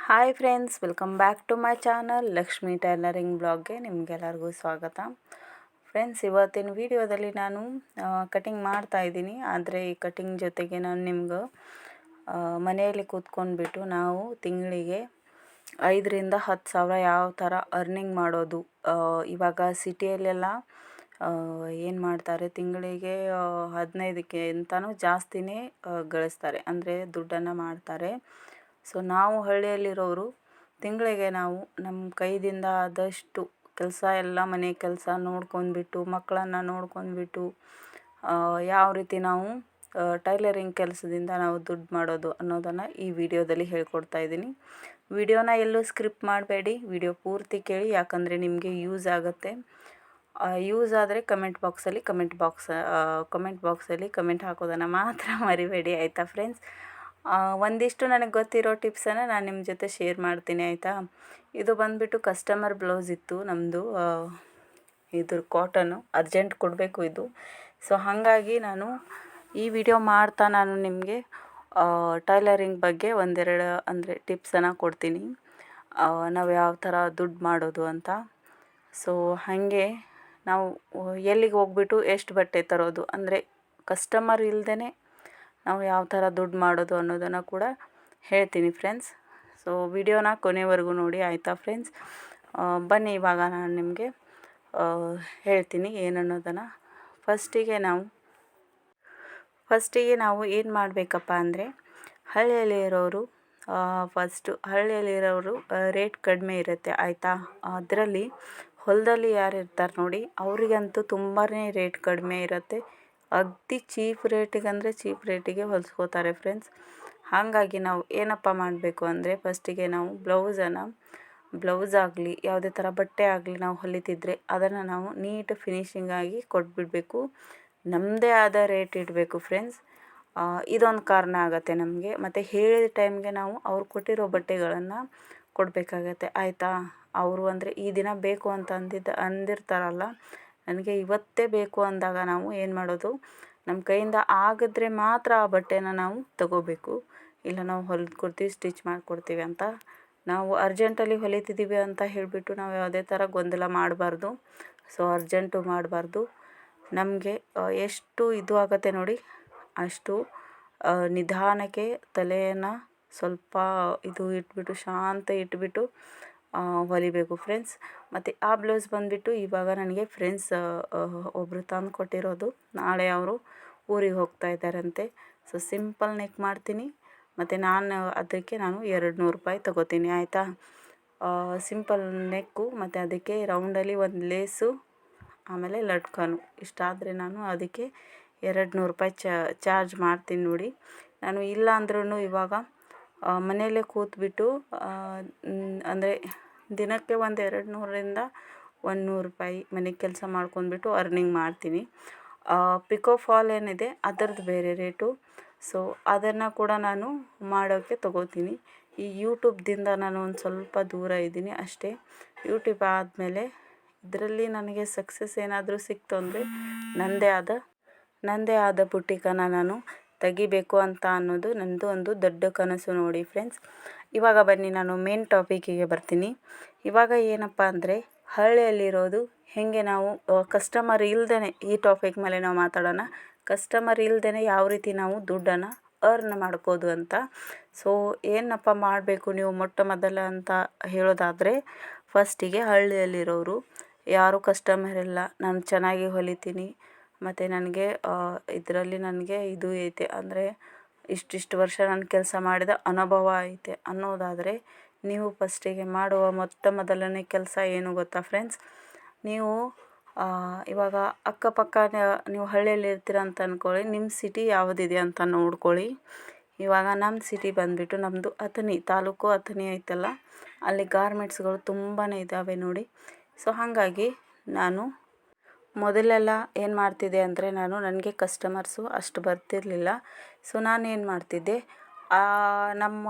Hi friends, welcome back to my channel Lakshmi tailoring ಬ್ಲಾಗ್ಗೆ ನಿಮಗೆಲ್ಲರಿಗೂ ಸ್ವಾಗತ. ಫ್ರೆಂಡ್ಸ್, ಇವತ್ತಿನ ವಿಡಿಯೋದಲ್ಲಿ ನಾನು ಕಟಿಂಗ್ ಮಾಡ್ತಾಯಿದ್ದೀನಿ. ಆದರೆ ಈ ಕಟಿಂಗ್ ಜೊತೆಗೆ ನಾನು ನಿಮ್ಗೆ ಮನೆಯಲ್ಲಿ ಕೂತ್ಕೊಂಡ್ಬಿಟ್ಟು ನಾವು ತಿಂಗಳಿಗೆ 5ರಿಂದ 10 ಸಾವಿರ ಯಾವ ಥರ ಅರ್ನಿಂಗ್ ಮಾಡೋದು. ಇವಾಗ ಸಿಟಿಯಲ್ಲೆಲ್ಲ ಏನು ಮಾಡ್ತಾರೆ, ತಿಂಗಳಿಗೆ 15ಕ್ಕಿಂತನೂ ಜಾಸ್ತಿನೇ ಗಳಿಸ್ತಾರೆ, ಅಂದರೆ ದುಡ್ಡನ್ನು ಮಾಡ್ತಾರೆ. ಸೊ ನಾವು ಹಳ್ಳಿಯಲ್ಲಿರೋರು ತಿಂಗಳಿಗೆ ನಾವು ನಮ್ಮ ಕೈದಿಂದ ಆದಷ್ಟು ಕೆಲಸ ಎಲ್ಲ ಮನೆ ಕೆಲಸ ನೋಡ್ಕೊಂಡ್ಬಿಟ್ಟು ಮಕ್ಕಳನ್ನು ನೋಡ್ಕೊಂಡ್ಬಿಟ್ಟು ಯಾವ ರೀತಿ ನಾವು ಟೈಲರಿಂಗ್ ಕೆಲಸದಿಂದ ನಾವು ದುಡ್ಡು ಮಾಡೋದು ಅನ್ನೋದನ್ನು ಈ ವಿಡಿಯೋದಲ್ಲಿ ಹೇಳ್ಕೊಡ್ತಾ ಇದ್ದೀನಿ. ವಿಡಿಯೋನ ಎಲ್ಲೂ ಸ್ಕ್ರಿಪ್ಟ್ ಮಾಡಬೇಡಿ, ವಿಡಿಯೋ ಪೂರ್ತಿ ಕೇಳಿ, ಯಾಕಂದರೆ ನಿಮಗೆ ಯೂಸ್ ಆಗುತ್ತೆ. ಯೂಸ್ ಆದರೆ ಕಮೆಂಟ್ ಬಾಕ್ಸಲ್ಲಿ ಕಮೆಂಟ್ ಹಾಕೋದನ್ನು ಮಾತ್ರ ಮರಿಬೇಡಿ, ಆಯಿತಾ ಫ್ರೆಂಡ್ಸ್. ಒಂದಿಷ್ಟು ನನಗೆ ಗೊತ್ತಿರೋ ಟಿಪ್ಸನ್ನು ನಾನು ನಿಮ್ಮ ಜೊತೆ ಶೇರ್ ಮಾಡ್ತೀನಿ, ಆಯಿತಾ. ಇದು ಬಂದುಬಿಟ್ಟು ಕಸ್ಟಮರ್ ಬ್ಲೌಸ್ ಇತ್ತು ನಮ್ಮದು. ಇದು ಕಾಟನ್ನು ಅರ್ಜೆಂಟ್ ಕೊಡಬೇಕು ಇದು. ಸೊ ಹಾಗಾಗಿ ನಾನು ಈ ವಿಡಿಯೋ ಮಾಡ್ತಾ ನಾನು ನಿಮಗೆ ಟೈಲರಿಂಗ್ ಬಗ್ಗೆ ಒಂದೆರಡು ಅಂದರೆ ಟಿಪ್ಸನ್ನು ಕೊಡ್ತೀನಿ, ನಾವು ಯಾವ ಥರ ದುಡ್ಡು ಮಾಡೋದು ಅಂತ. ಸೊ ಹಾಗೆ ನಾವು ಎಲ್ಲಿಗೆ ಹೋಗ್ಬಿಟ್ಟು ಎಷ್ಟು ಬಟ್ಟೆ ತರೋದು, ಅಂದರೆ ಕಸ್ಟಮರ್ ಇಲ್ಲದೇ ನಾವು ಯಾವ ಥರ ದುಡ್ಡು ಮಾಡೋದು ಅನ್ನೋದನ್ನು ಕೂಡ ಹೇಳ್ತೀನಿ ಫ್ರೆಂಡ್ಸ್. ಸೊ ವಿಡಿಯೋನ ಕೊನೆವರೆಗೂ ನೋಡಿ, ಆಯಿತಾ ಫ್ರೆಂಡ್ಸ್. ಬನ್ನಿ ಇವಾಗ ನಾನು ನಿಮಗೆ ಹೇಳ್ತೀನಿ ಏನನ್ನೋದನ್ನು. ಫಸ್ಟಿಗೆ ನಾವು ಏನು ಮಾಡಬೇಕಪ್ಪ ಅಂದರೆ, ಹಳ್ಳಿಯಲ್ಲಿರೋರು ರೇಟ್ ಕಡಿಮೆ ಇರುತ್ತೆ, ಆಯಿತಾ. ಅದರಲ್ಲಿ ಹೊಲದಲ್ಲಿ ಯಾರು ಇರ್ತಾರೆ ನೋಡಿ, ಅವರಿಗಂತೂ ತುಂಬಾ ರೇಟ್ ಕಡಿಮೆ ಇರುತ್ತೆ. ಅತಿ ಚೀಪ್ ರೇಟಿಗೆ ಹೊಲಿಸ್ಕೋತಾರೆ ಫ್ರೆಂಡ್ಸ್. ಹಾಗಾಗಿ ನಾವು ಏನಪ್ಪ ಮಾಡಬೇಕು ಅಂದರೆ, ಫಸ್ಟಿಗೆ ನಾವು ಬ್ಲೌಸ್ ಆಗಲಿ ಯಾವುದೇ ಥರ ಬಟ್ಟೆ ಆಗಲಿ ನಾವು ಹೊಲಿತಿದ್ರೆ ಅದನ್ನು ನಾವು ನೀಟ್ ಫಿನಿಶಿಂಗಾಗಿ ಕೊಟ್ಬಿಡಬೇಕು. ನಮ್ಮದೇ ಆದ ರೇಟ್ ಇಡಬೇಕು ಫ್ರೆಂಡ್ಸ್. ಇದೊಂದು ಕಾರಣ ಆಗುತ್ತೆ ನಮಗೆ. ಮತ್ತು ಹೇಳಿದ ಟೈಮ್ಗೆ ನಾವು ಅವ್ರು ಕೊಟ್ಟಿರೋ ಬಟ್ಟೆಗಳನ್ನು ಕೊಡಬೇಕಾಗತ್ತೆ, ಆಯಿತಾ. ಅವರು ಅಂದರೆ ಈ ದಿನ ಬೇಕು ಅಂತ ಅಂದಿರ್ತಾರಲ್ಲ, ನನಗೆ ಇವತ್ತೇ ಬೇಕು ಅಂದಾಗ ನಾವು ಏನು ಮಾಡೋದು, ನಮ್ಮ ಕೈಯಿಂದ ಆಗಿದ್ರೆ ಮಾತ್ರ ಆ ಬಟ್ಟೆನ ನಾವು ತಗೋಬೇಕು. ಇಲ್ಲ ನಾವು ಹೊಲಿದು ಕೊಡ್ತೀವಿ, ಸ್ಟಿಚ್ ಮಾಡಿಕೊಡ್ತೀವಿ ಅಂತ ನಾವು ಅರ್ಜೆಂಟಲ್ಲಿ ಹೊಲಿತಿದ್ದೀವಿ ಅಂತ ಹೇಳಿಬಿಟ್ಟು ನಾವು ಯಾವುದೇ ಥರ ಗೊಂದಲ ಮಾಡಬಾರ್ದು. ಸೊ ಅರ್ಜೆಂಟು ಮಾಡಬಾರ್ದು. ನಮಗೆ ಎಷ್ಟು ಇದು ಆಗುತ್ತೆ ನೋಡಿ, ಅಷ್ಟು ನಿಧಾನಕ್ಕೆ ತಲೆಯನ್ನು ಸ್ವಲ್ಪ ಇದು ಇಟ್ಬಿಟ್ಟು ಶಾಂತ ಇಟ್ಬಿಟ್ಟು ಹೊಲಿಬೇಕು ಫ್ರೆಂಡ್ಸ್. ಮತ್ತು ಆ ಬ್ಲೌಸ್ ಬಂದುಬಿಟ್ಟು ಇವಾಗ ನನಗೆ ಫ್ರೆಂಡ್ಸ್ ಒಬ್ಬರು ತಂದು ಕೊಟ್ಟಿರೋದು. ನಾಳೆ ಅವರು ಊರಿಗೆ ಹೋಗ್ತಾ ಇದ್ದಾರಂತೆ. ಸೊ ಸಿಂಪಲ್ ನೆಕ್ ಮಾಡ್ತೀನಿ, ಮತ್ತು ಅದಕ್ಕೆ ನಾನು 200 ರೂಪಾಯಿ ತೊಗೋತೀನಿ, ಆಯಿತಾ. ಸಿಂಪಲ್ ನೆಕ್ಕು ಮತ್ತು ಅದಕ್ಕೆ ರೌಂಡಲ್ಲಿ ಒಂದು ಲೇಸು, ಆಮೇಲೆ ಲಟ್ಕನು, ಇಷ್ಟಾದರೆ ನಾನು ಅದಕ್ಕೆ 200 ರೂಪಾಯಿ ಚಾರ್ಜ್ ಮಾಡ್ತೀನಿ ನೋಡಿ. ನಾನು ಇಲ್ಲ ಅಂದ್ರೂ ಇವಾಗ ಮನೆಯಲ್ಲೇ ಕೂತ್ಬಿಟ್ಟು ಅಂದರೆ ದಿನಕ್ಕೆ ಒಂದು 200ರಿಂದ 100 ರೂಪಾಯಿ ಮನೆ ಕೆಲಸ ಮಾಡ್ಕೊಂಡ್ಬಿಟ್ಟು ಅರ್ನಿಂಗ್ ಮಾಡ್ತೀನಿ. ಪಿಕೋ ಫಾಲ್ ಏನಿದೆ ಅದರದ್ದು ಬೇರೆ ರೇಟು. ಸೊ ಅದನ್ನು ಕೂಡ ನಾನು ಮಾಡೋಕ್ಕೆ ತೊಗೋತೀನಿ. ಈ ಯೂಟ್ಯೂಬ್ದಿಂದ ನಾನು ಒಂದು ಸ್ವಲ್ಪ ದೂರ ಇದ್ದೀನಿ ಅಷ್ಟೇ. ಯೂಟ್ಯೂಬ್ ಆದಮೇಲೆ ಇದರಲ್ಲಿ ನನಗೆ ಸಕ್ಸಸ್ ಏನಾದರೂ ಸಿಕ್ತು ಅಂದರೆ ನನ್ನದೇ ಆದ ಬುಟ್ಟಿಕನ್ನು ನಾನು ತೆಗಿಬೇಕು ಅಂತ ಅನ್ನೋದು ನನ್ನದು ಒಂದು ದೊಡ್ಡ ಕನಸು ನೋಡಿ ಫ್ರೆಂಡ್ಸ್. ಇವಾಗ ಬನ್ನಿ ನಾನು ಮೇನ್ ಟಾಪಿಕಿಗೆ ಬರ್ತೀನಿ. ಇವಾಗ ಏನಪ್ಪ ಅಂದರೆ, ಹಳ್ಳಿಯಲ್ಲಿರೋದು ಹೇಗೆ ನಾವು ಕಸ್ಟಮರ್ ಇಲ್ಲದೇ, ಈ ಟಾಪಿಕ್ ಮೇಲೆ ನಾವು ಮಾತಾಡೋಣ. ಕಸ್ಟಮರ್ ಇಲ್ಲದೇ ಯಾವ ರೀತಿ ನಾವು ದುಡ್ಡನ್ನು ಅರ್ನ್ ಮಾಡ್ಬೋದು ಅಂತ. ಸೊ ಏನಪ್ಪ ಮಾಡಬೇಕು ನೀವು ಮೊಟ್ಟ ಮೊದಲ ಅಂತ ಹೇಳೋದಾದರೆ, ಫಸ್ಟಿಗೆ ಹಳ್ಳಿಯಲ್ಲಿರೋರು ಯಾರೂ ಕಸ್ಟಮರ್ ಇಲ್ಲ, ನಾನು ಚೆನ್ನಾಗಿ ಹೊಲಿತೀನಿ ಮತ್ತು ನನಗೆ ಇದರಲ್ಲಿ ನನಗೆ ಇದು ಐತೆ ಅಂದರೆ ಇಷ್ಟಿಷ್ಟು ವರ್ಷ ನಾನು ಕೆಲಸ ಮಾಡಿದ ಅನುಭವ ಐತೆ ಅನ್ನೋದಾದರೆ, ನೀವು ಫಸ್ಟಿಗೆ ಮಾಡುವ ಮೊಟ್ಟ ಮೊದಲನೇ ಕೆಲಸ ಏನು ಗೊತ್ತಾ ಫ್ರೆಂಡ್ಸ್. ನೀವು ಇವಾಗ ಅಕ್ಕಪಕ್ಕ ನೀವು ಹಳ್ಳಿಯಲ್ಲಿ ಇರ್ತೀರ ಅಂತ ಅಂದ್ಕೊಳ್ಳಿ. ನಿಮ್ಮ ಸಿಟಿ ಯಾವುದಿದೆ ಅಂತ ನೋಡ್ಕೊಳ್ಳಿ. ಇವಾಗ ನಮ್ಮ ಸಿಟಿ ಬಂದುಬಿಟ್ಟು ನಮ್ಮದು ಅಥಣಿ ತಾಲೂಕು. ಅಥಣಿ ಐತಲ್ಲ, ಅಲ್ಲಿ ಗಾರ್ಮೆಂಟ್ಸ್ಗಳು ತುಂಬಾ ಇದ್ದಾವೆ ನೋಡಿ. ಸೊ ಹಾಗಾಗಿ ನಾನು ಮೊದಲೆಲ್ಲ ಏನು ಮಾಡ್ತಿದ್ದೆ ಅಂದರೆ, ನನಗೆ ಕಸ್ಟಮರ್ಸು ಅಷ್ಟು ಬರ್ತಿರಲಿಲ್ಲ. ಸೊ ನಾನು ಏನು ಮಾಡ್ತಿದ್ದೆ, ನಮ್ಮ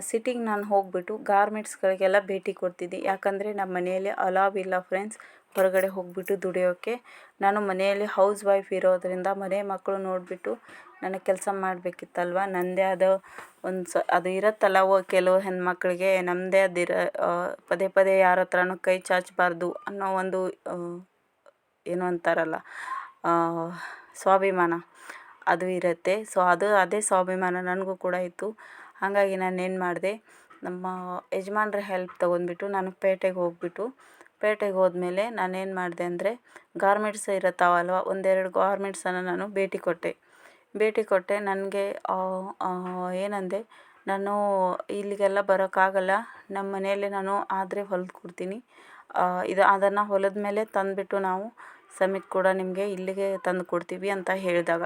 ಸಿಟಿಗೆ ನಾನು ಹೋಗಿಬಿಟ್ಟು ಗಾರ್ಮೆಂಟ್ಸ್ಗಳಿಗೆಲ್ಲ ಭೇಟಿ ಕೊಡ್ತಿದ್ದೆ. ಯಾಕಂದರೆ ನಮ್ಮ ಮನೆಯಲ್ಲಿ ಅಲಾವ್ ಇಲ್ಲ ಫ್ರೆಂಡ್ಸ್ ಹೊರಗಡೆ ಹೋಗಿಬಿಟ್ಟು ದುಡಿಯೋಕ್ಕೆ. ನಾನು ಮನೆಯಲ್ಲಿ ಹೌಸ್ ವೈಫ್ ಇರೋದರಿಂದ ಮನೆ ಮಕ್ಕಳು ನೋಡಿಬಿಟ್ಟು ನನಗೆ ಕೆಲಸ ಮಾಡಬೇಕಿತ್ತಲ್ವ. ನನ್ನದೇ ಆದ ಒಂದು ಅದು ಇರುತ್ತಲ್ಲ, ಕೆಲವು ಹೆಣ್ಮಕ್ಳಿಗೆ ನಮ್ಮದೇ ಪದೇ ಪದೇ ಯಾರ ಹತ್ರನೂ ಕೈ ಚಾಚಬಾರ್ದು ಅನ್ನೋ ಒಂದು ಏನು ಅಂತಾರಲ್ಲ, ಸ್ವಾಭಿಮಾನ ಅದು ಇರುತ್ತೆ. ಸೊ ಅದೇ ಸ್ವಾಭಿಮಾನ ನನಗೂ ಕೂಡ ಇತ್ತು. ಹಾಗಾಗಿ ನಾನೇನು ಮಾಡಿದೆ, ನಮ್ಮ ಯಜಮಾನ್ರ ಹೆಲ್ಪ್ ತೊಗೊಂಡ್ಬಿಟ್ಟು ನಾನು ಪೇಟೆಗೆ ಹೋದ್ಮೇಲೆ ನಾನೇನು ಮಾಡಿದೆ ಅಂದರೆ, ಗಾರ್ಮೆಂಟ್ಸ್ ಇರುತ್ತಾವಲ್ವ, ಒಂದೆರಡು ಗಾರ್ಮೆಂಟ್ಸನ್ನು ನಾನು ಭೇಟಿ ಕೊಟ್ಟೆ. ನನಗೆ ಏನಂದೆ, ನಾನು ಇಲ್ಲಿಗೆಲ್ಲ ಬರೋಕ್ಕಾಗಲ್ಲ, ನಮ್ಮ ಮನೆಯಲ್ಲೇ ನಾನು ಆದರೆ ಹೊಲ್ದು ಕೊಡ್ತೀನಿ, ಅದನ್ನು ಹೊಲಿದ ಮೇಲೆ ತಂದುಬಿಟ್ಟು ನಾವು ಸಮಯಕ್ಕೆ ಕೂಡ ನಿಮಗೆ ಇಲ್ಲಿಗೆ ತಂದು ಕೊಡ್ತೀವಿ ಅಂತ ಹೇಳಿದಾಗ,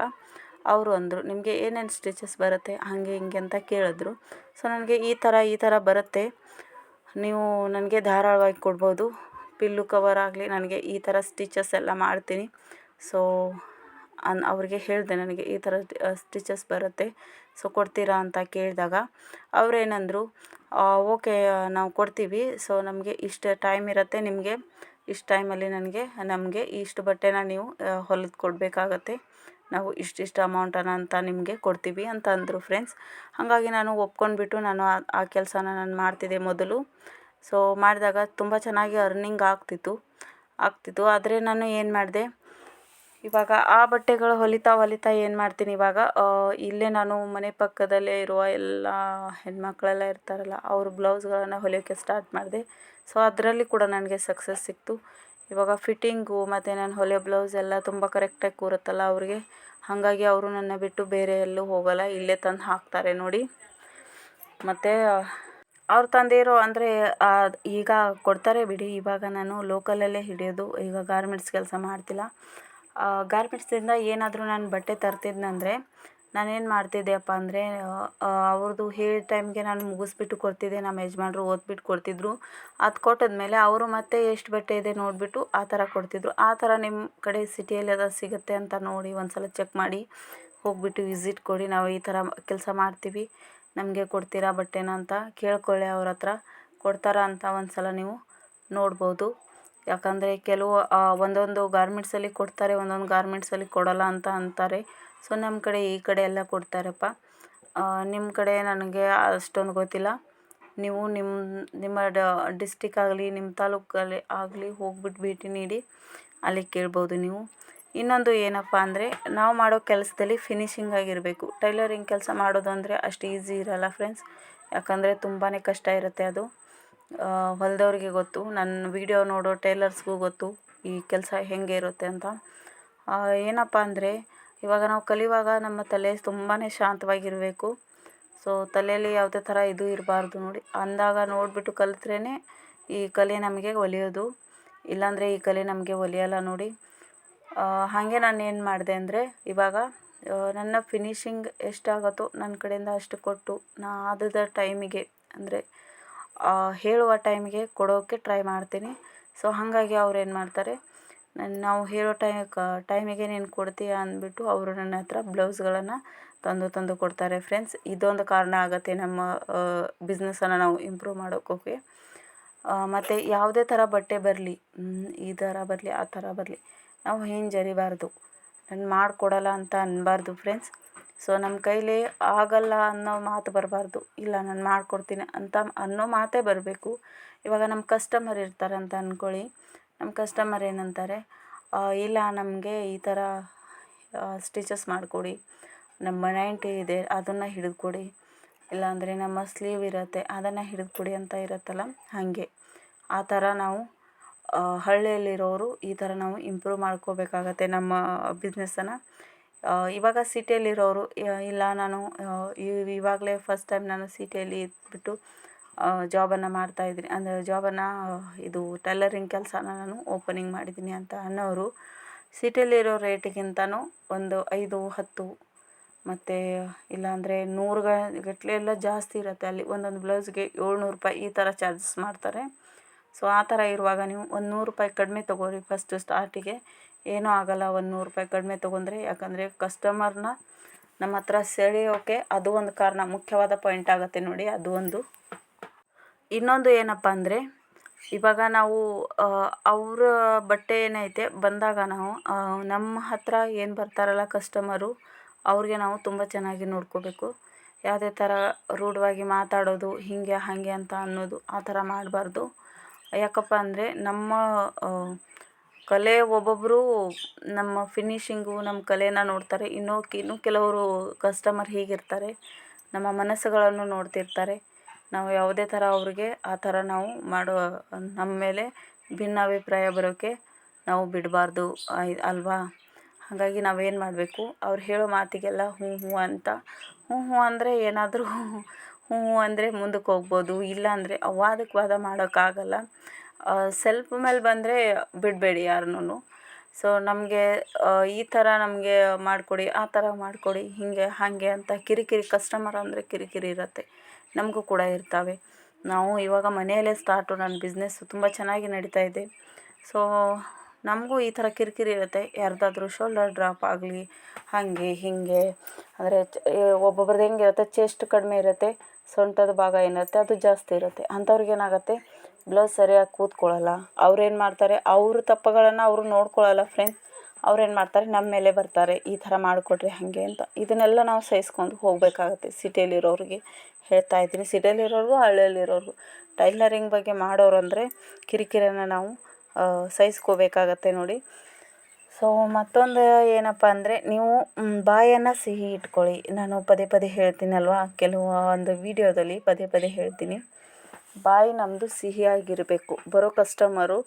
ಅವರು ಅಂದರು, ನಿಮಗೆ ಏನೇನು ಸ್ಟಿಚಸ್ ಬರುತ್ತೆ ಹಾಗೆ ಹಿಂಗೆ ಅಂತ ಕೇಳಿದ್ರು. ಸೊ ನನಗೆ ಈ ಥರ ಬರುತ್ತೆ, ನೀವು ನನಗೆ ಧಾರಾಳವಾಗಿ ಕೊಡ್ಬೋದು, ಪಿಲ್ಲು ಕವರ್ ಆಗಲಿ, ನನಗೆ ಈ ಥರ ಸ್ಟಿಚಸ್ ಎಲ್ಲ ಮಾಡ್ತೀನಿ. ಸೊ ಅವ್ರಿಗೆ ಹೇಳಿದೆ, ನನಗೆ ಈ ಥರ ಸ್ಟಿಚಸ್ ಬರುತ್ತೆ, ಸೊ ಕೊಡ್ತೀರಾ ಅಂತ ಕೇಳಿದಾಗ ಅವರೇನಂದರು, ಓಕೆ ನಾವು ಕೊಡ್ತೀವಿ, ಸೊ ನಮಗೆ ಇಷ್ಟು ಟೈಮ್ ಇರುತ್ತೆ, ನಿಮಗೆ ಇಷ್ಟು ಟೈಮಲ್ಲಿ ನಮಗೆ ಇಷ್ಟು ಬಟ್ಟೆನ ನೀವು ಹೊಲಿದು ಕೊಡಬೇಕಾಗತ್ತೆ, ನಾವು ಇಷ್ಟಿಷ್ಟು ಅಮೌಂಟನ್ನು ಅಂತ ನಿಮಗೆ ಕೊಡ್ತೀವಿ ಅಂತ ಅಂದರು ಫ್ರೆಂಡ್ಸ್. ಹಾಗಾಗಿ ನಾನು ಒಪ್ಕೊಂಡ್ಬಿಟ್ಟು ನಾನು ಆ ಕೆಲಸನ ನಾನು ಮಾಡ್ತಿದ್ದೆ ಮೊದಲು. ಸೊ ಮಾಡಿದಾಗ ತುಂಬ ಚೆನ್ನಾಗಿ ಅರ್ನಿಂಗ್ ಆಗ್ತಿತ್ತು. ಆದರೆ ನಾನು ಏನು ಮಾಡಿದೆ, ಇವಾಗ ಆ ಬಟ್ಟೆಗಳು ಹೊಲಿತಾ ಏನು ಮಾಡ್ತೀನಿ, ಇವಾಗ ಇಲ್ಲೇ ನಾನು ಮನೆ ಪಕ್ಕದಲ್ಲೇ ಇರುವ ಎಲ್ಲ ಹೆಣ್ಮಕ್ಳೆಲ್ಲ ಇರ್ತಾರಲ್ಲ, ಅವ್ರ ಬ್ಲೌಸ್ಗಳನ್ನು ಹೊಲಿಯೋಕ್ಕೆ ಸ್ಟಾರ್ಟ್ ಮಾಡಿದೆ. ಸೊ ಅದರಲ್ಲಿ ಕೂಡ ನನಗೆ ಸಕ್ಸಸ್ ಸಿಕ್ತು. ಇವಾಗ ಫಿಟ್ಟಿಂಗು ಮತ್ತು ನಾನು ಹೊಲಿಯೋ ಬ್ಲೌಸ್ ಎಲ್ಲ ತುಂಬ ಕರೆಕ್ಟಾಗಿ ಕೂರುತ್ತಲ್ಲ ಅವ್ರಿಗೆ, ಹಾಗಾಗಿ ಅವರು ನನ್ನ ಬಿಟ್ಟು ಬೇರೆ ಎಲ್ಲೂ ಹೋಗಲ್ಲ, ಇಲ್ಲೇ ತಂದು ಹಾಕ್ತಾರೆ ನೋಡಿ. ಮತ್ತು ಅವ್ರು ತಂದಿರೋ ಅಂದರೆ ಈಗ ಕೊಡ್ತಾರೆ ಬಿಡಿ, ಇವಾಗ ನಾನು ಲೋಕಲಲ್ಲೇ ಹಿಡಿಯೋದು, ಈಗ ಗಾರ್ಮೆಂಟ್ಸ್ ಕೆಲಸ ಮಾಡ್ತಿಲ್ಲ. ಗಾರ್ಮೆಂಟ್ಸಿಂದ ಏನಾದರೂ ನಾನು ಬಟ್ಟೆ ತರ್ತಿದ್ನಂದರೆ ನಾನೇನು ಮಾಡ್ತಿದ್ದೆಯಪ್ಪ ಅಂದರೆ, ಅವ್ರದ್ದು ಹೇಳಿದ ಟೈಮ್ಗೆ ನಾನು ಮುಗಿಸ್ಬಿಟ್ಟು ಕೊಡ್ತಿದ್ದೆ. ನಮ್ಮ ಯಜಮಾನ್ರು ಓದ್ಬಿಟ್ಟು ಕೊಡ್ತಿದ್ರು. ಅದು ಕೊಟ್ಟಿದ್ಮೇಲೆ ಅವರು ಮತ್ತೆ ಎಷ್ಟು ಬಟ್ಟೆ ಇದೆ ನೋಡಿಬಿಟ್ಟು ಆ ಥರ ಕೊಡ್ತಿದ್ರು. ಆ ಥರ ನಿಮ್ಮ ಕಡೆ ಸಿಟಿಯಲ್ಲಿ ಅದು ಸಿಗುತ್ತೆ ಅಂತ ನೋಡಿ ಒಂದು ಸಲ ಚೆಕ್ ಮಾಡಿ ಹೋಗಿಬಿಟ್ಟು ವಿಸಿಟ್ ಕೊಡಿ, ನಾವು ಈ ಥರ ಕೆಲಸ ಮಾಡ್ತೀವಿ, ನಮಗೆ ಕೊಡ್ತೀರಾ ಬಟ್ಟೆನ ಅಂತ ಕೇಳ್ಕೊಳ್ಳಿ ಅವ್ರ ಹತ್ರ. ಕೊಡ್ತಾರಾ ಅಂತ ಒಂದು ಸಲ ನೀವು ನೋಡ್ಬೋದು. ಯಾಕಂದರೆ ಕೆಲವು ಒಂದೊಂದು ಗಾರ್ಮೆಂಟ್ಸಲ್ಲಿ ಕೊಡ್ತಾರೆ, ಒಂದೊಂದು ಗಾರ್ಮೆಂಟ್ಸಲ್ಲಿ ಕೊಡೋಲ್ಲ ಅಂತ ಅಂತಾರೆ. ಸೊ ನಮ್ಮ ಕಡೆ ಈ ಕಡೆ ಎಲ್ಲ ಕೊಡ್ತಾರಪ್ಪ. ನಿಮ್ಮ ಕಡೆ ನನಗೆ ಅಷ್ಟೊಂದು ಗೊತ್ತಿಲ್ಲ. ನೀವು ನಿಮ್ಮ ಡಿಸ್ಟಿಕ್ ಆಗಲಿ, ನಿಮ್ಮ ತಾಲೂಕಲ್ಲಿ ಆಗಲಿ ಹೋಗ್ಬಿಟ್ಟು ಭೇಟಿ ನೀಡಿ ಅಲ್ಲಿ ಕೇಳ್ಬೋದು ನೀವು. ಇನ್ನೊಂದು ಏನಪ್ಪ ಅಂದರೆ, ನಾವು ಮಾಡೋ ಕೆಲಸದಲ್ಲಿ ಫಿನಿಶಿಂಗ್ ಆಗಿರಬೇಕು. ಟೈಲರಿಂಗ್ ಕೆಲಸ ಮಾಡೋದು ಅಂದರೆ ಅಷ್ಟು ಈಸಿ ಇರೋಲ್ಲ ಫ್ರೆಂಡ್ಸ್, ಯಾಕಂದರೆ ತುಂಬಾ ಕಷ್ಟ ಇರುತ್ತೆ ಅದು. ಹೊಲಿದವ್ರಿಗೆ ಗೊತ್ತು, ನನ್ನ ವಿಡಿಯೋ ನೋಡೋ ಟೈಲರ್ಸ್ಗೂ ಗೊತ್ತು ಈ ಕೆಲಸ ಹೇಗೆ ಇರುತ್ತೆ ಅಂತ. ಏನಪ್ಪ ಅಂದರೆ, ಇವಾಗ ನಾವು ಕಲಿಯುವಾಗ ನಮ್ಮ ತಲೆ ತುಂಬಾ ಶಾಂತವಾಗಿರಬೇಕು. ಸೊ ತಲೆಯಲ್ಲಿ ಯಾವುದೇ ಥರ ಇದು ಇರಬಾರ್ದು ನೋಡಿ, ಅಂದಾಗ ನೋಡಿಬಿಟ್ಟು ಕಲಿತ್ರೇ ಈ ಕಲೆ ನಮಗೆ ಒಲಿಯೋದು, ಇಲ್ಲಾಂದರೆ ಈ ಕಲೆ ನಮಗೆ ಒಲಿಯೋಲ್ಲ ನೋಡಿ. ಹಾಗೆ ನಾನು ಏನು ಮಾಡಿದೆ ಅಂದರೆ, ಇವಾಗ ನನ್ನ ಫಿನಿಶಿಂಗ್ ಎಷ್ಟಾಗುತ್ತೋ ನನ್ನ ಕಡೆಯಿಂದ ಅಷ್ಟು ಕೊಟ್ಟು, ನಾ ಆದ ಟೈಮಿಗೆ ಅಂದರೆ ಹೇಳುವ ಟೈಮಿಗೆ ಕೊಡೋಕ್ಕೆ ಟ್ರೈ ಮಾಡ್ತೀನಿ. ಸೊ ಹಾಗಾಗಿ ಅವ್ರು ಏನು ಮಾಡ್ತಾರೆ, ನಾವು ಹೇಳೋ ಟೈಮಿಗೆ ನೀನು ಕೊಡ್ತೀಯಾ ಅಂದ್ಬಿಟ್ಟು ಅವರು ನನ್ನ ಹತ್ರ ಬ್ಲೌಸ್ಗಳನ್ನು ತಂದು ಕೊಡ್ತಾರೆ ಫ್ರೆಂಡ್ಸ್. ಇದೊಂದು ಕಾರಣ ಆಗುತ್ತೆ ನಮ್ಮ ಬಿಸ್ನೆಸ್ಸನ್ನು ನಾವು ಇಂಪ್ರೂವ್ ಮಾಡೋಕ್ಕೆ. ಮತ್ತು ಯಾವುದೇ ಥರ ಬಟ್ಟೆ ಬರಲಿ, ಈ ಥರ ಬರಲಿ ಆ ಥರ ಬರಲಿ, ನಾವು ಹಿಂಜರಿಬಾರ್ದು, ನಾನು ಮಾಡಿಕೊಡಲ್ಲ ಅಂತ ಅನ್ನಬಾರ್ದು ಫ್ರೆಂಡ್ಸ್. ಸೊ ನಮ್ಮ ಕೈಲಿ ಆಗಲ್ಲ ಅನ್ನೋ ಮಾತು ಬರಬಾರ್ದು, ಇಲ್ಲ ನಾನು ಮಾಡಿಕೊಡ್ತೀನಿ ಅಂತ ಅನ್ನೋ ಮಾತೇ ಬರಬೇಕು. ಇವಾಗ ನಮ್ಮ ಕಸ್ಟಮರ್ ಇರ್ತಾರೆ ಅಂತ ಅಂದ್ಕೊಳ್ಳಿ, ನಮ್ಮ ಕಸ್ಟಮರ್ ಏನಂತಾರೆ, ಇಲ್ಲ ನಮಗೆ ಈ ಥರ ಸ್ಟಿಚಸ್ ಮಾಡಿಕೊಡಿ, ನಮ್ಮ ನೈಂಟಿ ಇದೆ ಅದನ್ನು ಹಿಡಿದು ಕೊಡಿ, ಇಲ್ಲಾಂದರೆ ನಮ್ಮ ಸ್ಲೀವ್ ಇರುತ್ತೆ ಅದನ್ನು ಹಿಡಿದು ಕೊಡಿ ಅಂತ ಇರುತ್ತಲ್ಲ, ಹಾಗೆ ಆ ಥರ ನಾವು ಹಳ್ಳಿಯಲ್ಲಿರೋರು ಈ ಥರ ನಾವು ಇಂಪ್ರೂವ್ ಮಾಡ್ಕೋಬೇಕಾಗತ್ತೆ ನಮ್ಮ ಬಿಸ್ನೆಸ್ಸನ್ನು. ಇವಾಗ ಸಿಟಿಯಲ್ಲಿರೋರು ಇಲ್ಲ ನಾನು ಇವಾಗಲೇ ಫಸ್ಟ್ ಟೈಮ್ ನಾನು ಸಿಟಿಯಲ್ಲಿ ಇದ್ಬಿಟ್ಟು ಜಾಬನ್ನು ಮಾಡ್ತಾಯಿದ್ದೀನಿ ಅಂದರೆ ಇದು ಟೈಲರಿಂಗ್ ಕೆಲಸನ ನಾನು ಓಪನಿಂಗ್ ಮಾಡಿದ್ದೀನಿ ಅಂತ ಅನ್ನೋರು, ಸಿಟಿಯಲ್ಲಿರೋ ರೇಟಿಗಿಂತನೂ ಒಂದು 5, 10 ಮತ್ತು ಇಲ್ಲಾಂದರೆ 100 ಗಟ್ಟಲೆ ಎಲ್ಲ ಜಾಸ್ತಿ ಇರುತ್ತೆ. ಅಲ್ಲಿ ಒಂದೊಂದು ಬ್ಲೌಸ್ಗೆ 700 ರೂಪಾಯಿ ಈ ಥರ ಚಾರ್ಜಸ್ ಮಾಡ್ತಾರೆ. ಸೊ ಆ ಥರ ಇರುವಾಗ ನೀವು ಒಂದು 100 ರೂಪಾಯಿ ಕಡಿಮೆ ತೊಗೊಳ್ಳಿ ಫಸ್ಟು ಸ್ಟಾರ್ಟಿಗೆ, ಏನೂ ಆಗೋಲ್ಲ ಒಂದು 100 ರೂಪಾಯಿ ಕಡಿಮೆ ತೊಗೊಂಡ್ರೆ. ಯಾಕಂದರೆ ಕಸ್ಟಮರ್ನ ನಮ್ಮ ಹತ್ರ ಸೆಳೆಯೋಕ್ಕೆ ಅದು ಒಂದು ಕಾರಣ, ಮುಖ್ಯವಾದ ಪಾಯಿಂಟ್ ಆಗುತ್ತೆ ನೋಡಿ, ಅದು ಒಂದು. ಇನ್ನೊಂದು ಏನಪ್ಪ ಅಂದರೆ, ಇವಾಗ ನಾವು ಅವರ ಬಟ್ಟೆ ಏನೈತೆ ಬಂದಾಗ ನಾವು ನಮ್ಮ ಹತ್ರ ಏನು ಬರ್ತಾರಲ್ಲ ಕಸ್ಟಮರು, ಅವ್ರಿಗೆ ನಾವು ತುಂಬ ಚೆನ್ನಾಗಿ ನೋಡ್ಕೋಬೇಕು. ಯಾವುದೇ ಥರ ರೂಢವಾಗಿ ಮಾತಾಡೋದು ಹೀಗೆ ಹಾಗೆ ಅಂತ ಅನ್ನೋದು ಆ ಥರ ಮಾಡಬಾರ್ದು. ಯಾಕಪ್ಪ ಅಂದರೆ ನಮ್ಮ ಕಲೆ ಒಬ್ಬೊಬ್ಬರು ನಮ್ಮ ಫಿನಿಶಿಂಗು ನಮ್ಮ ಕಲೆನ ನೋಡ್ತಾರೆ. ಇನ್ನೂ ಕೆಲವರು ಕಸ್ಟಮರ್ ಹೀಗಿರ್ತಾರೆ, ನಮ್ಮ ಮನಸ್ಸುಗಳನ್ನು ನೋಡ್ತಿರ್ತಾರೆ. ನಾವು ಯಾವುದೇ ಥರ ಅವ್ರಿಗೆ ಆ ಥರ ನಾವು ನಮ್ಮ ಮೇಲೆ ಭಿನ್ನಾಭಿಪ್ರಾಯ ಬರೋಕ್ಕೆ ನಾವು ಬಿಡಬಾರ್ದು ಅಲ್ವಾ. ಹಾಗಾಗಿ ನಾವೇನು ಮಾಡಬೇಕು, ಅವ್ರು ಹೇಳೋ ಮಾತಿಗೆಲ್ಲ ಹ್ಞೂ ಹ್ಞೂ ಅಂತ ಹ್ಞೂ ಹ್ಞೂ ಅಂದರೆ ಏನಾದರೂ ಹ್ಞೂ ಹ್ಞೂ ಅಂದರೆ ಮುಂದಕ್ಕೆ ಹೋಗ್ಬೋದು. ಇಲ್ಲ ಅಂದರೆ ವಾದಕ್ಕೆ ವಾದ ಮಾಡೋಕ್ಕಾಗಲ್ಲ. ಸೆಲ್ಫ್ ಮೇಲೆ ಬಂದರೆ ಬಿಡಬೇಡಿ ಯಾರನ್ನೂ. ಸೊ ನಮಗೆ ಈ ಥರ ನಮಗೆ ಮಾಡಿಕೊಡಿ, ಆ ಥರ ಮಾಡಿಕೊಡಿ, ಹೀಗೆ ಹಾಗೆ ಅಂತ ಕಿರಿಕಿರಿ ಕಸ್ಟಮರ್ ಅಂದರೆ ಕಿರಿಕಿರಿ ಇರುತ್ತೆ, ನಮಗೂ ಕೂಡ ಇರ್ತವೆ. ನಾವು ಇವಾಗ ಮನೆಯಲ್ಲೇ ಸ್ಟಾರ್ಟು, ನನ್ನ ಬಿಸ್ನೆಸ್ಸು ತುಂಬ ಚೆನ್ನಾಗಿ ನಡೀತಾ ಇದೆ. ಸೊ ನಮಗೂ ಈ ಥರ ಕಿರಿಕಿರಿ ಇರುತ್ತೆ. ಯಾರ್ದಾದ್ರೂ ಶೋಲ್ಡರ್ ಡ್ರಾಪ್ ಆಗಲಿ, ಹಾಗೆ ಹೀಗೆ ಅಂದರೆ ಒಬ್ಬೊಬ್ರದ್ದು ಹೆಂಗಿರುತ್ತೆ, ಚೆಸ್ಟ್ ಕಡಿಮೆ ಇರುತ್ತೆ, ಸೊಂಟದ ಭಾಗ ಏನಿರುತ್ತೆ ಅದು ಜಾಸ್ತಿ ಇರುತ್ತೆ. ಅಂಥವ್ರಿಗೆ ಏನಾಗುತ್ತೆ, ಬ್ಲೌಸ್ ಸರಿಯಾಗಿ ಕೂತ್ಕೊಳ್ಳಲ್ಲ. ಅವ್ರೇನು ಮಾಡ್ತಾರೆ, ಅವ್ರ ತಪ್ಪುಗಳನ್ನು ಅವರು ನೋಡ್ಕೊಳ್ಳಲ್ಲ ಫ್ರೆಂಡ್ಸ್. ಅವ್ರೇನು ಮಾಡ್ತಾರೆ, ನಮ್ಮ ಮೇಲೆ ಬರ್ತಾರೆ, ಈ ಥರ ಮಾಡಿಕೊಡ್ರಿ ಹಾಗೆ ಅಂತ. ಇದನ್ನೆಲ್ಲ ನಾವು ಸಹಿಸ್ಕೊಂಡು ಹೋಗಬೇಕಾಗತ್ತೆ. ಸಿಟಿಯಲ್ಲಿರೋರಿಗೆ ಹೇಳ್ತಾ ಇದ್ದೀನಿ, ಸಿಟಿಯಲ್ಲಿರೋರಿಗೂ ಹಳ್ಳಿಯಲ್ಲಿರೋರಿಗೂ. ಟೈಲರಿಂಗ್ ಬಗ್ಗೆ ಮಾಡೋರು ಅಂದರೆ ಕಿರಿಕಿರಿನ ನಾವು ಸಹಿಸ್ಕೋಬೇಕಾಗತ್ತೆ ನೋಡಿ. ಸೊ ಮತ್ತೊಂದು ಏನಪ್ಪ ಅಂದರೆ, ನೀವು ಬಾಯನ್ನು ಸಿಹಿ ಇಟ್ಕೊಳ್ಳಿ. ನಾನು ಪದೇ ಪದೇ ಹೇಳ್ತೀನಲ್ವ, ಕೆಲವೊಂದು ವೀಡಿಯೋದಲ್ಲಿ ಪದೇ ಪದೇ ಹೇಳ್ತೀನಿ, ಬಾಯಿ ನಮ್ಮದು ಸಿಹಿಯಾಗಿರಬೇಕು. ಬರೋ ಕಸ್ಟಮರು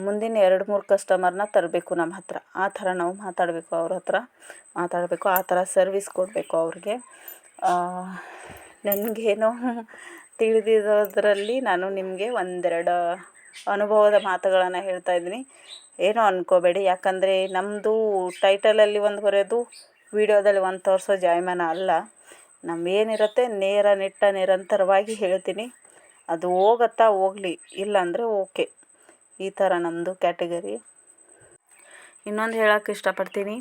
ಮುಂದಿನ 2-3 ಕಸ್ಟಮರ್ನ ತರಬೇಕು ನಮ್ಮ ಹತ್ರ. ಆ ಥರ ನಾವು ಮಾತಾಡಬೇಕು, ಅವ್ರ ಹತ್ರ ಮಾತಾಡಬೇಕು, ಆ ಥರ ಸರ್ವಿಸ್ ಕೊಡಬೇಕು ಅವ್ರಿಗೆ. ನನಗೇನೋ ತಿಳಿದಿರೋದ್ರಲ್ಲಿ ನಾನು ನಿಮಗೆ ಒಂದೆರಡು ಅನುಭವದ ಮಾತುಗಳನ್ನು ಹೇಳ್ತಾ ಇದ್ದೀನಿ. ಏನೂ ಅಂದ್ಕೋಬೇಡಿ, ಯಾಕಂದರೆ ನಮ್ಮದು ಟೈಟಲಲ್ಲಿ ಒಂದು ಬರೆಯೋದು, ವೀಡಿಯೋದಲ್ಲಿ ಒಂದು ತೋರಿಸೋ ಜಾಯಮಾನ ಅಲ್ಲ. ನಮ್ಮೇನಿರುತ್ತೆ ನೇರ ನಿಟ್ಟ ನಿರಂತರವಾಗಿ ಹೇಳ್ತೀನಿ. ಅದು ಹೋಗುತ್ತಾ ಹೋಗಲಿ, ಇಲ್ಲಾಂದರೆ ಓಕೆ. ಈ ಥರ ನಮ್ಮದು ಕ್ಯಾಟಗರಿ. ಇನ್ನೊಂದು ಹೇಳೋಕ್ಕೆ ಇಷ್ಟಪಡ್ತೀನಿ,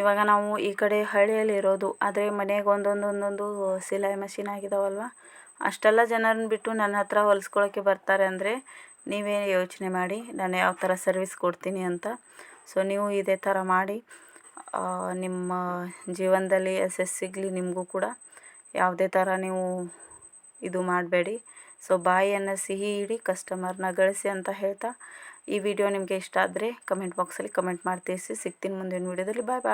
ಇವಾಗ ನಾವು ಈ ಕಡೆ ಹಳ್ಳಿಯಲ್ಲಿ ಇರೋದು, ಆದರೆ ಮನೆಗೆ ಒಂದೊಂದು ಸಿಲಾಯಿ ಮಷಿನ್ ಆಗಿದಾವಲ್ವ, ಅಷ್ಟೆಲ್ಲ ಜನರನ್ನ ಬಿಟ್ಟು ನನ್ನ ಹತ್ರ ಹೊಲಿಸ್ಕೊಳ್ಳೋಕ್ಕೆ ಬರ್ತಾರೆ ಅಂದರೆ ನೀವೇ ಯೋಚನೆ ಮಾಡಿ ನಾನು ಯಾವ ಥರ ಸರ್ವಿಸ್ ಕೊಡ್ತೀನಿ ಅಂತ. ಸೊ ನೀವು ಇದೇ ಥರ ಮಾಡಿ, ನಿಮ್ಮ ಜೀವನದಲ್ಲಿ ಯಶಸ್ಸು ಸಿಗಲಿ ನಿಮಗೂ ಕೂಡ. ಯಾವುದೇ ಥರ ನೀವು ಇದು ಮಾಡಬೇಡಿ. ಸೊ ಬಾಯಿಯನ್ನು ಸಿಹಿ ಇಡಿ, ಕಸ್ಟಮರ್ನ ಗಳಿಸಿ ಅಂತ ಹೇಳ್ತಾ, ಈ ವಿಡಿಯೋ ನಿಮಗೆ ಇಷ್ಟ ಆದರೆ ಕಮೆಂಟ್ ಬಾಕ್ಸಲ್ಲಿ ಕಮೆಂಟ್ ಮಾಡಿ ತಿಳಿಸಿ. ಸಿಗ್ತೀನಿ ಮುಂದಿನ ವೀಡಿಯೋದಲ್ಲಿ. ಬಾಯ್ ಬಾಯ್.